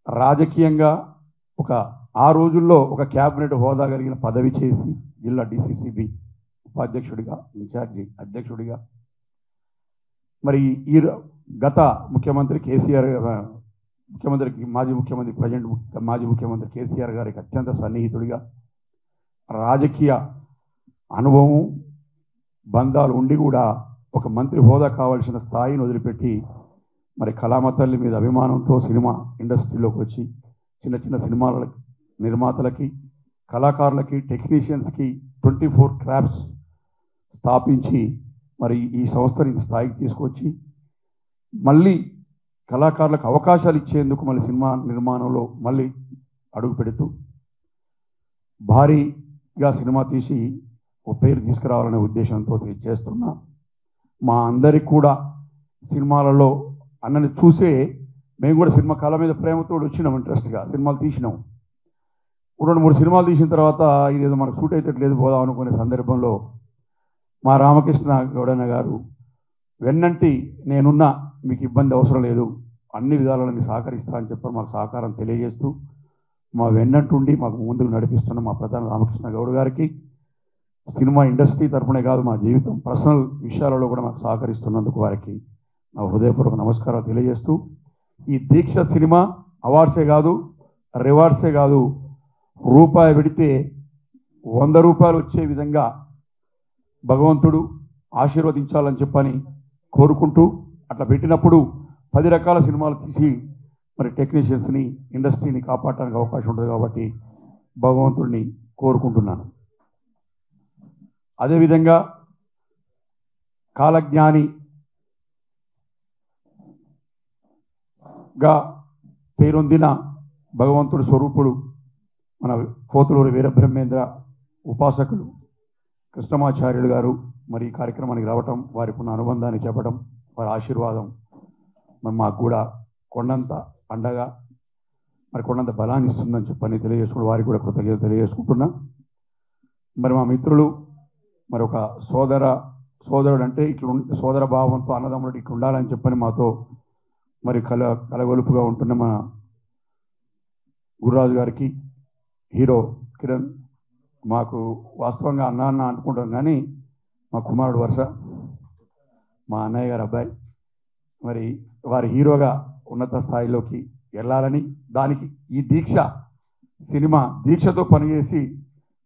Speaker 4: రాజకీయంగా ఆ రోజుల్లో ఒక క్యాబినెట్ హోదా కలిగిన పదవి చేసి జిల్లా డిసిసిబి ఉపాధ్యక్షుడిగా ఇన్ఛార్జి అధ్యక్షుడిగా మరి ఈ గత ముఖ్యమంత్రి కేసీఆర్ మాజీ ముఖ్యమంత్రి కేసీఆర్ గారికి అత్యంత సన్నిహితుడిగా రాజకీయ అనుభవం బంధాలు ఉండి కూడా ఒక మంత్రి హోదా కావాల్సిన స్థాయిని వదిలిపెట్టి మరి కళామ తల్లి మీద అభిమానంతో సినిమా ఇండస్ట్రీలోకి వచ్చి చిన్న చిన్న సినిమాల నిర్మాతలకి కళాకారులకి టెక్నీషియన్స్కి 24 క్రాఫ్ట్స్ స్థాపించి మరి ఈ సంస్థని స్థాయికి తీసుకొచ్చి మళ్ళీ కళాకారులకు అవకాశాలు ఇచ్చేందుకు మళ్ళీ సినిమా నిర్మాణంలో మళ్ళీ అడుగు పెడుతూ భారీగా సినిమా తీసి ఒక పేరు తీసుకురావాలనే ఉద్దేశంతో చేస్తున్నా. మా అందరికి కూడా సినిమాలలో అన్నని చూసే మేము కూడా సినిమా కళ మీద ప్రేమతో వచ్చినాం, ఇంట్రెస్ట్గా సినిమాలు తీసినాం. 2-3 సినిమాలు తీసిన తర్వాత ఇదేదో మనకు సూట్ అయితే పోదాం అనుకునే సందర్భంలో మా రామకృష్ణ గౌడన్న గారు వెన్నంటి నేనున్నా, మీకు ఇబ్బంది అవసరం లేదు, అన్ని విధాలలో మీకు సహకరిస్తా అని చెప్పి మాకు సహకారం తెలియజేస్తూ మా వెన్నంటుండి మాకు ముందుకు నడిపిస్తున్న మా ప్రధాన రామకృష్ణ గౌడ్ గారికి సినిమా ఇండస్ట్రీ తరఫునే కాదు మా జీవితం పర్సనల్ విషయాలలో కూడా మాకు సహకరిస్తున్నందుకు వారికి నా హృదయపూర్వక నమస్కారాలు తెలియజేస్తూ ఈ దీక్ష సినిమా అవార్డ్సే కాదు రివార్డ్సే కాదు, రూపాయి పెడితే 100 రూపాయలు వచ్చే విధంగా భగవంతుడు ఆశీర్వదించాలని చెప్పని కోరుకుంటూ అట్లా పెట్టినప్పుడు 10 రకాల సినిమాలు తీసి మరి టెక్నీషియన్స్ని ఇండస్ట్రీని కాపాడడానికి అవకాశం ఉంటుంది కాబట్టి భగవంతుడిని కోరుకుంటున్నాను. అదేవిధంగా కాలజ్ఞానిగా పేరొందిన భగవంతుడి స్వరూపుడు మన పోతులూరి వీరబ్రహ్మేంద్ర ఉపాసకులు కృష్ణమాచార్యులు గారు మరి ఈ కార్యక్రమానికి రావటం, వారికి ఉన్న అనుబంధాన్ని చెప్పడం, వారి ఆశీర్వాదం మరి మాకు కూడా కొండంత అండగా మరి కొండంత బలాన్ని ఇస్తుందని చెప్పని తెలియజేసుకుంటూ వారికి కూడా కృతజ్ఞత తెలియజేసుకుంటున్నా. మరి మా మిత్రులు మరి ఒక సోదరుడు అంటే సోదర భావంతో అన్నదమ్ముడు ఇట్లా ఉండాలని చెప్పని మాతో మరి కలగొలుపుగా ఉంటున్న మా గురురాజు గారికి, హీరో కిరణ్, మాకు వాస్తవంగా అన్న అనుకుంటాం కానీ మా కుమారుడు వరుస మా అన్నయ్య గారు అబ్బాయి, మరి వారి హీరోగా ఉన్నత స్థాయిలోకి వెళ్ళాలని దానికి ఈ దీక్షతో పనిచేసి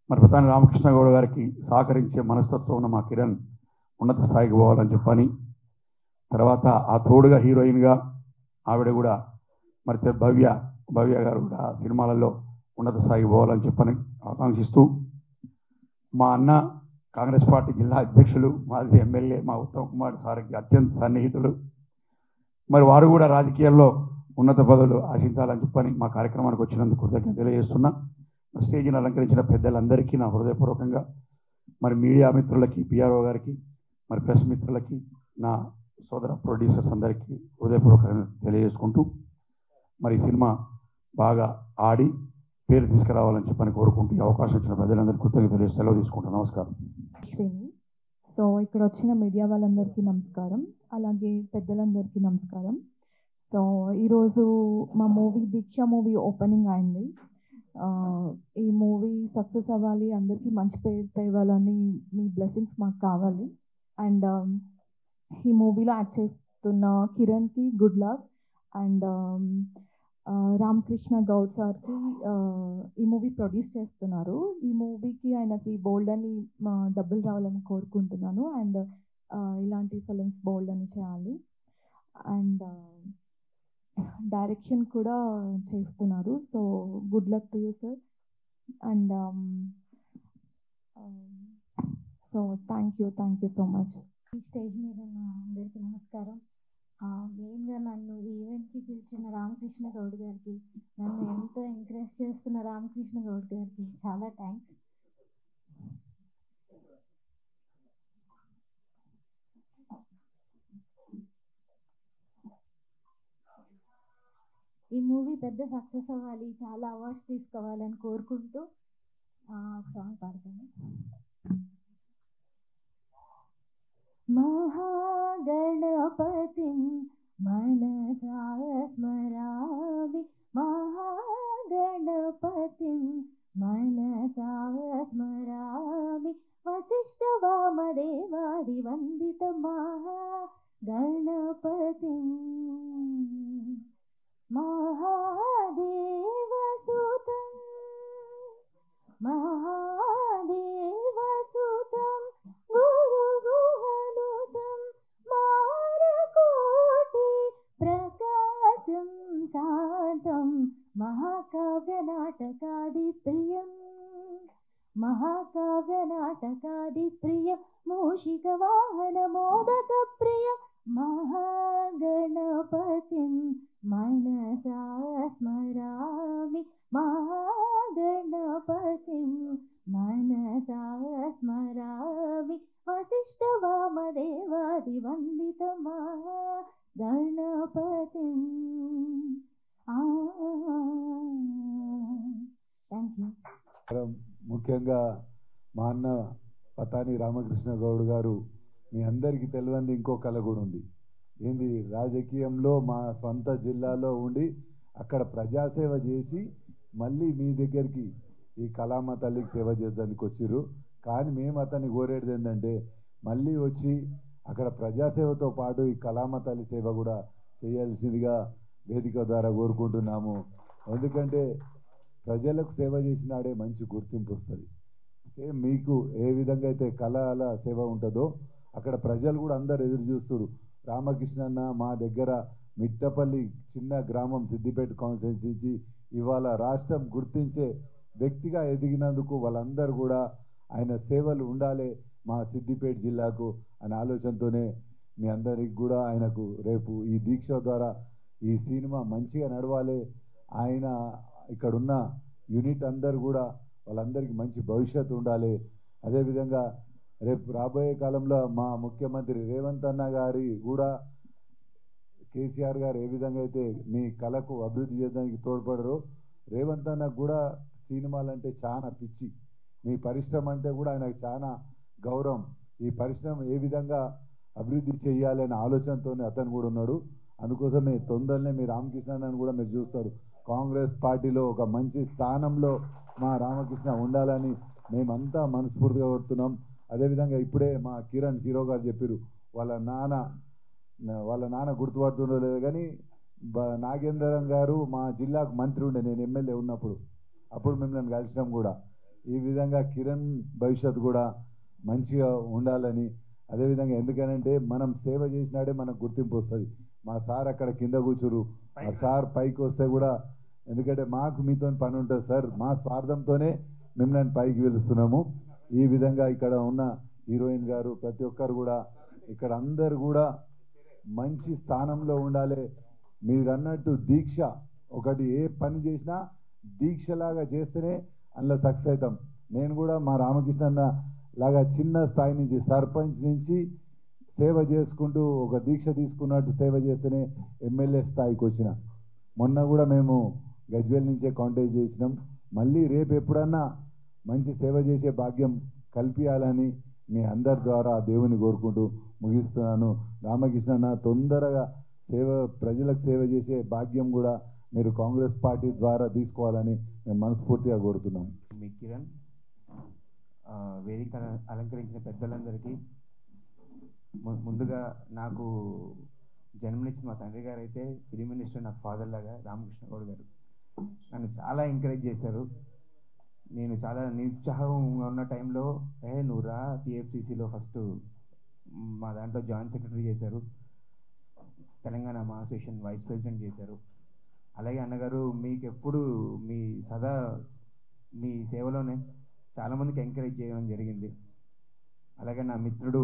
Speaker 4: మరి ప్రధాని రామకృష్ణ గౌడ్ గారికి సహకరించే మనస్తత్వం ఉన్న మా కిరణ్ ఉన్నత స్థాయికి పోవాలని చెప్పని, తర్వాత ఆ తోడుగా హీరోయిన్గా ఆవిడ కూడా మరి భవ్య గారు కూడా సినిమాలలో ఉన్నత స్థాయికి పోవాలని చెప్పని ఆకాంక్షిస్తూ మా అన్న కాంగ్రెస్ పార్టీ జిల్లా అధ్యక్షులు మాజీ ఎమ్మెల్యే మా ఉత్తమ్ కుమార్ సార్కి అత్యంత సన్నిహితులు, మరి వారు కూడా రాజకీయాల్లో ఉన్నత పదవులు ఆశించాలని చెప్పని మా కార్యక్రమానికి వచ్చినందుకు కృతజ్ఞత తెలియజేస్తున్నా. స్టేజ్ని అలంకరించిన పెద్దలందరికీ నా హృదయపూర్వకంగా, మరి మీడియా మిత్రులకి, పిఆర్ఓ గారికి, మరి ప్రెస్ మిత్రులకి, నా సోదర ప్రొడ్యూసర్స్ అందరికీ హృదయపూర్వకంగా తెలియజేసుకుంటూ మరి సినిమా బాగా ఆడి పేరు తీసుకురావాలని చెప్పని కోరుకుంటూ ఈ అవకాశం ఇచ్చిన ప్రజలందరికీ కృతజ్ఞత తెలియజేసి సెలవు తీసుకుంటాను. నమస్కారం.
Speaker 5: సో ఇక్కడ వచ్చిన మీడియా వాళ్ళందరికీ నమస్కారం, అలాగే పెద్దలందరికీ నమస్కారం. సో ఈరోజు మా దీక్ష మూవీ ఓపెనింగ్ అయింది. ఈ మూవీ సక్సెస్ అవ్వాలి, అందరికీ మంచి పేరు తేవాలని మీ బ్లెస్సింగ్స్ మాకు కావాలి. అండ్ ఈ మూవీలో యాక్ట్ చేస్తున్న కిరణ్కి good luck. And Ramakrishna Goud సార్కి ఈ మూవీ ప్రొడ్యూస్ చేస్తున్నారు. ఈ మూవీకి ఆయనకి బోల్డ్ అని డబ్బులు రావాలని కోరుకుంటున్నాను. అండ్ ఇలాంటి ఫిలిమ్స్ బోల్డ్ అని చేయాలి. అండ్ డైరెక్షన్ కూడా చేస్తున్నారు. So good luck to you sir. And so thank you so much.
Speaker 6: ఈ స్టేజ్ మీద ఉన్న అందరికీ నమస్కారం. మెయిన్గా నన్ను ఈ ఈవెంట్కి పిలిచిన రామకృష్ణ గౌడ్ గారికి, నన్ను ఎంతో ఎంకరేజ్ చేస్తున్న రామకృష్ణ గౌడ్ గారికి చాలా థ్యాంక్స్. ఈ మూవీ పెద్ద సక్సెస్ అవ్వాలి, చాలా అవార్డ్స్ తీసుకోవాలని కోరుకుంటూ సాంగ్ పాడతాను. మహాగణపతిం మనసా స్మరామి, మహాగణపతిం మనసా స్మరామి, వశిష్ఠ వామదేవాది వందిత మహాగణపతిం, మహాదేవసుతం మహాదేవసుతం గురుగుహనుతం మారకోటి ప్రకాశం శాంతం, మహాకావ్యనాటకాది ప్రియం మహాకావ్యనాటకాది ప్రియం, మూషిక వాహన మోదక ప్రియం, మహాగణపతిం మనసా స్మరామి, మహాగణపతిం మనసా స్మరామి, వశిష్ఠ వామదేవాది వందిత మహాగణపతిం. Thank you.
Speaker 7: ముఖ్యంగా మా అన్న పతాని రామకృష్ణ గౌడ్ గారు, మీ అందరికీ తెలియంది ఇంకో కళ కూడా ఉంది. ఏంది, రాజకీయంలో మా సొంత జిల్లాలో ఉండి అక్కడ ప్రజాసేవ చేసి మళ్ళీ మీ దగ్గరికి ఈ కళామ తల్లికి సేవ చేద్దానికి వచ్చిర్రు. కానీ మేము అతన్ని కోరేది ఏంటంటే మళ్ళీ వచ్చి అక్కడ ప్రజాసేవతో పాటు ఈ కళామ తల్లి సేవ కూడా చేయాల్సిందిగా వేదిక ద్వారా కోరుకుంటున్నాము. ఎందుకంటే ప్రజలకు సేవ చేసినాడే మంచి గుర్తింపు వస్తుంది. సేమ్ మీకు ఏ విధంగా అయితే కళల సేవ ఉంటుందో అక్కడ ప్రజలు కూడా అందరు ఎదురు చూస్తున్నారు. రామకృష్ణన్న మా దగ్గర మిట్టపల్లి చిన్న గ్రామం సిద్దిపేట కాన్స్టిట్యున్సీ ఇవాళ రాష్ట్రం గుర్తించే వ్యక్తిగా ఎదిగినందుకు వాళ్ళందరూ కూడా ఆయన సేవలు ఉండాలి మా సిద్దిపేట జిల్లాకు అనే ఆలోచనతోనే మీ అందరికి కూడా ఆయనకు రేపు ఈ దీక్ష ద్వారా ఈ సినిమా మంచిగా నడవాలి. ఆయన ఇక్కడున్న యూనిట్ అందరు కూడా వాళ్ళందరికీ మంచి భవిష్యత్తు ఉండాలి. అదేవిధంగా రేపు రాబోయే కాలంలో మా ముఖ్యమంత్రి రేవంత్ అన్న గారి కూడా కేసీఆర్ గారు ఏ విధంగా అయితే మీ కళకు అభివృద్ధి చేయడానికి తోడ్పడరు, రేవంత్ అన్నకు కూడా సినిమాలంటే చాలా పిచ్చి. మీ పరిశ్రమ అంటే కూడా ఆయనకు చాలా గౌరవం. ఈ పరిశ్రమ ఏ విధంగా అభివృద్ధి చేయాలనే ఆలోచనతోనే అతను కూడా ఉన్నాడు. అందుకోసమే తొందరనే మీ రామకృష్ణని కూడా మీరు చూస్తారు. కాంగ్రెస్ పార్టీలో ఒక మంచి స్థానంలో మా రామకృష్ణ ఉండాలని మేమంతా మనస్ఫూర్తిగా కోరుతున్నాం. అదేవిధంగా ఇప్పుడే మా కిరణ్ హీరో గారు చెప్పారు, వాళ్ళ నాన్న గుర్తుపడుతుండో లేదు కానీ నాగేంద్రం గారు మా జిల్లాకు మంత్రి ఉండే, నేను ఎమ్మెల్యే ఉన్నప్పుడు, అప్పుడు మిమ్మల్ని కలిసినాం కూడా. ఈ విధంగా కిరణ్ భవిష్యత్తు కూడా మంచిగా ఉండాలని, అదేవిధంగా ఎందుకనంటే మనం సేవ చేసినాడే మనకు గుర్తింపు వస్తుంది. మా సార్ అక్కడ కింద కూర్చురు, ఆ సార్ పైకి వస్తే కూడా, ఎందుకంటే మాకు మీతో పని ఉంటుంది సార్, మా స్వార్థంతోనే మిమ్మల్ని పైకి పిలుస్తున్నాము. ఈ విధంగా ఇక్కడ ఉన్న హీరోయిన్ గారు ప్రతి ఒక్కరు కూడా ఇక్కడ అందరు కూడా మంచి స్థానంలో ఉండాలి. మీరు అన్నట్టు దీక్ష ఒకటి, ఏ పని చేసినా దీక్షలాగా చేస్తేనే అందులో సక్సెస్ అవుతాం. నేను కూడా మా రామకృష్ణ అన్న లాగా చిన్న స్థాయి నుంచి సర్పంచ్ నుంచి సేవ చేసుకుంటూ ఒక దీక్ష తీసుకున్నట్టు సేవ చేస్తేనే ఎమ్మెల్యే స్థాయికి వచ్చిన. మొన్న కూడా మేము గజ్వేల్ నుంచే కాంటాక్ట్ చేసినాం. మళ్ళీ రేపు ఎప్పుడన్నా మంచి సేవ చేసే భాగ్యం కల్పించాలని మీ అందరి ద్వారా దేవుని కోరుకుంటూ ముగిస్తున్నాను. రామకృష్ణ తొందరగా ప్రజలకు సేవ చేసే భాగ్యం కూడా మీరు కాంగ్రెస్ పార్టీ ద్వారా తీసుకోవాలని మేము మనస్ఫూర్తిగా కోరుతున్నాం.
Speaker 8: మీ కిరణ్, వేదిక అలంకరించిన పెద్దలందరికీ, ముందుగా నాకు జన్మనిచ్చిన మా తండ్రి గారు అయితే ఫిలిం మినిస్టర్, నాకు ఫాదర్ లాగా రామకృష్ణ గౌడ్ గారు నన్ను చాలా ఎంకరేజ్ చేశారు. నేను చాలా నిరుత్సాహంగా ఉన్న టైంలో నువ్వు రా టీఎఫ్సీసీలో ఫస్ట్ మా దాంట్లో జాయింట్ సెక్రటరీ చేశారు, తెలంగాణ మా అసోసియేషన్ వైస్ ప్రెసిడెంట్ చేశారు. అలాగే అన్నగారు మీకు ఎప్పుడు సదా మీ సేవలోనే చాలామందికి ఎంకరేజ్ చేయడం జరిగింది. అలాగే నా మిత్రుడు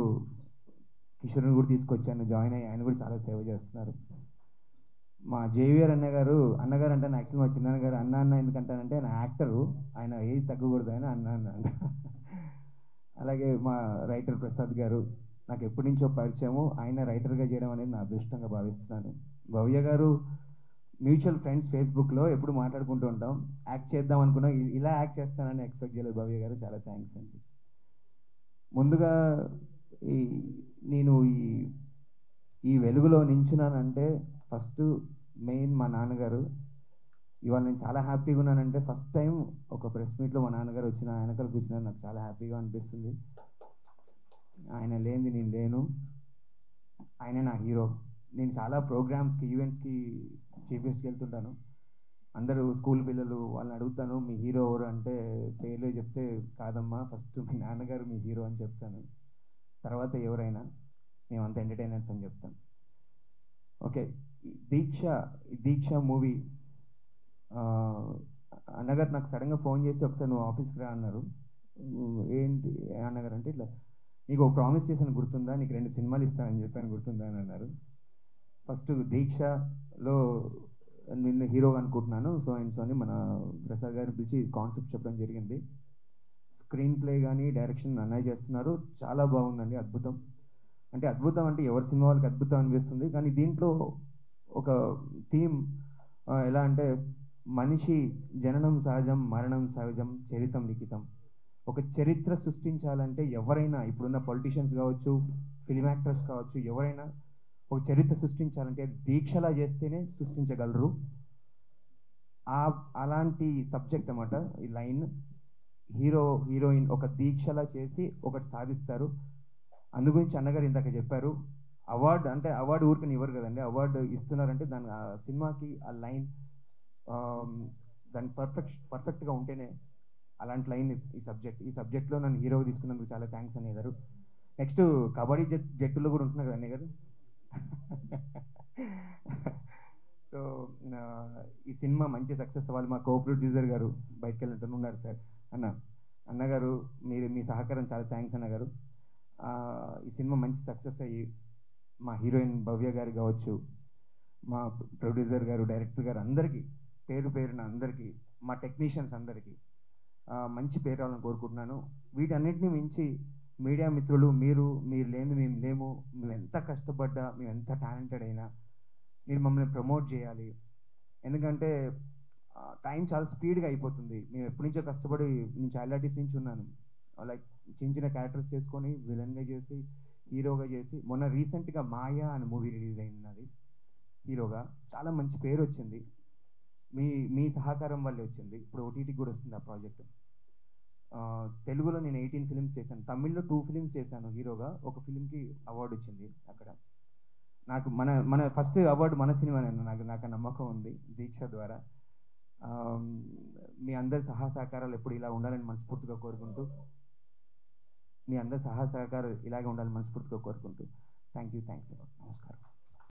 Speaker 8: కిషోర్ని కూడా తీసుకొచ్చాను, జాయిన్ అయ్యి ఆయన కూడా చాలా సేవ చేస్తున్నారు. మా జేవిఆర్ అన్నగారు అంటే నా యాక్చువల్ మా చిన్నగారు అన్న ఎందుకంటానంటే ఆయన యాక్టరు, ఆయన ఏజ్ తగ్గకూడదు అని అన్న. అలాగే మా రైటర్ ప్రసాద్ గారు నాకు ఎప్పటి నుంచో పరిచయము, ఆయన రైటర్గా చేయడం అనేది నా అదృష్టంగా భావిస్తున్నాను. భవ్య గారు మ్యూచువల్ ఫ్రెండ్స్, ఫేస్బుక్లో ఎప్పుడు మాట్లాడుకుంటూ ఉంటాం, యాక్ట్ చేద్దాం అనుకున్నా, ఇలా యాక్ట్ చేస్తానని ఎక్స్పెక్ట్ చేయలేదు. భవ్య గారు చాలా థ్యాంక్స్ అండి. ముందుగా నేను ఈ వెలుగులో నించున్నానంటే ఫస్ట్ మెయిన్ మా నాన్నగారు. ఇవాళ నేను చాలా హ్యాపీగా ఉన్నానంటే ఫస్ట్ టైం ఒక ప్రెస్ మీట్లో మా నాన్నగారు వచ్చిన వెనకాల కూర్చున్నా, నాకు చాలా హ్యాపీగా అనిపిస్తుంది. ఆయన లేనిది నేను లేను, ఆయన నా హీరో. నేను చాలా ప్రోగ్రామ్స్కి, ఈవెంట్స్కి చీఫ్ గెస్ట్కి వెళ్తుంటాను. అందరూ స్కూల్ పిల్లలు వాళ్ళని అడుగుతాను, మీ హీరో ఎవరు అంటే పేర్లు చెప్తే కాదమ్మా, ఫస్ట్ మీ నాన్నగారు మీ హీరో అని చెప్తాను, తర్వాత ఎవరైనా మేమంతా ఎంటర్టైనర్స్ అని చెప్తాను. ఓకే, దీక్ష మూవీ అన్నగారు నాకు సడన్గా ఫోన్ చేసి ఒకసారి నువ్వు ఆఫీస్కి రా అన్నారు. ఏంటి అన్నగారు అంటే ఇట్లా నీకు ఒక ప్రామిస్ చేశాను గుర్తుందా, నీకు 2 సినిమాలు ఇస్తానని చెప్పాను గుర్తుందా అని అన్నారు. ఫస్ట్ దీక్షలో నిన్ను హీరోగా అనుకుంటున్నాను, సో అని మన ప్రసాద్ గారిని పిలిచి కాన్సెప్ట్ చెప్పడం జరిగింది. స్క్రీన్ ప్లే కానీ డైరెక్షన్ అన్నయ్య చేస్తున్నారు, చాలా బాగుందండి, అద్భుతం. అంటే అద్భుతం అంటే ఎవరి సినిమా వాళ్ళకి అద్భుతం అనిపిస్తుంది, కానీ దీంట్లో ఒక థీమ్ ఎలా అంటే మనిషి జననం సహజం, మరణం సహజం, చరితం లిఖితం. ఒక చరిత్ర సృష్టించాలంటే ఎవరైనా, ఇప్పుడున్న పొలిటీషియన్స్ కావచ్చు, ఫిలిం యాక్టర్స్ కావచ్చు, ఎవరైనా ఒక చరిత్ర సృష్టించాలంటే దీక్షలా చేస్తేనే సృష్టించగలరు. అలాంటి సబ్జెక్ట్ అన్నమాట ఈ లైన్. హీరోయిన్ ఒక దీక్షలా చేసి ఒకటి సాధిస్తారు. అందుగురించి అన్నగారు ఇందాక చెప్పారు, అవార్డు ఊరికని ఇవ్వరు కదండి, అవార్డు ఇస్తున్నారంటే దాని ఆ సినిమాకి ఆ లైన్ దాని పర్ఫెక్ట్గా ఉంటేనే అలాంటి లైన్ ఈ సబ్జెక్ట్లో నన్ను హీరోగా తీసుకున్నందుకు చాలా థ్యాంక్స్ అన్నయ్య గారు. నెక్స్ట్ కబడ్డీ జట్టులో కూడా ఉంటున్నారు కదా అన్నయ్య గారు. సో ఈ సినిమా మంచి సక్సెస్ అవ్వాలి. మా కో ప్రొడ్యూసర్ గారు బయటకు వెళ్ళినట్టు ఉన్నారు సార్. అన్నగారు మీ సహకారం చాలా థ్యాంక్స్ అన్నగారు. ఈ సినిమా మంచి సక్సెస్ అయ్యి మా హీరోయిన్ భవ్య గారు కావచ్చు, మా ప్రొడ్యూసర్ గారు, డైరెక్టర్ గారు అందరికీ పేరున అందరికీ, మా టెక్నీషియన్స్ అందరికీ మంచి పేరు రావాలని కోరుకుంటున్నాను. వీటన్నిటిని మించి మీడియా మిత్రులు, మీరు లేని మేము లేము. మేము ఎంత కష్టపడ్డా, మేము ఎంత టాలెంటెడ్ అయినా మీరు మమ్మల్ని ప్రమోట్ చేయాలి. ఎందుకంటే టైం చాలా స్పీడ్గా అయిపోతుంది. మేము ఎప్పటి నుంచో కష్టపడి, నేను చైల్డ్ ఆర్టిస్ట్ నుంచి ఉన్నాను, లైక్ చిన్న క్యారెక్టర్స్ చేసుకొని విలన్గా చేసి, హీరోగా చేసి, మొన్న రీసెంట్గా మాయా అనే మూవీ రిలీజ్ అయింది అది హీరోగా. చాలా మంచి పేరు వచ్చింది, మీ సహకారం వల్లే వచ్చింది. ఇప్పుడు ఓటీటీకి కూడా వస్తుంది ఆ ప్రాజెక్ట్. తెలుగులో నేను 18 ఫిలిమ్స్ చేశాను, తమిళ్లో 2 ఫిలిమ్స్ చేశాను హీరోగా. ఒక ఫిలింకి అవార్డు వచ్చింది అక్కడ. నాకు మన ఫస్ట్ అవార్డు మన సినిమానే, నాకు నమ్మకం ఉంది దీక్ష ద్వారా. మీ అందరి సహకారాలు ఎప్పుడు ఇలా ఉండాలని మనస్ఫూర్తిగా కోరుకుంటూ, మీ అందరి సహకారాలు ఇలాగే ఉండాలని మనస్ఫూర్తిగా కోరుకుంటూ థ్యాంక్స్. నమస్కారం.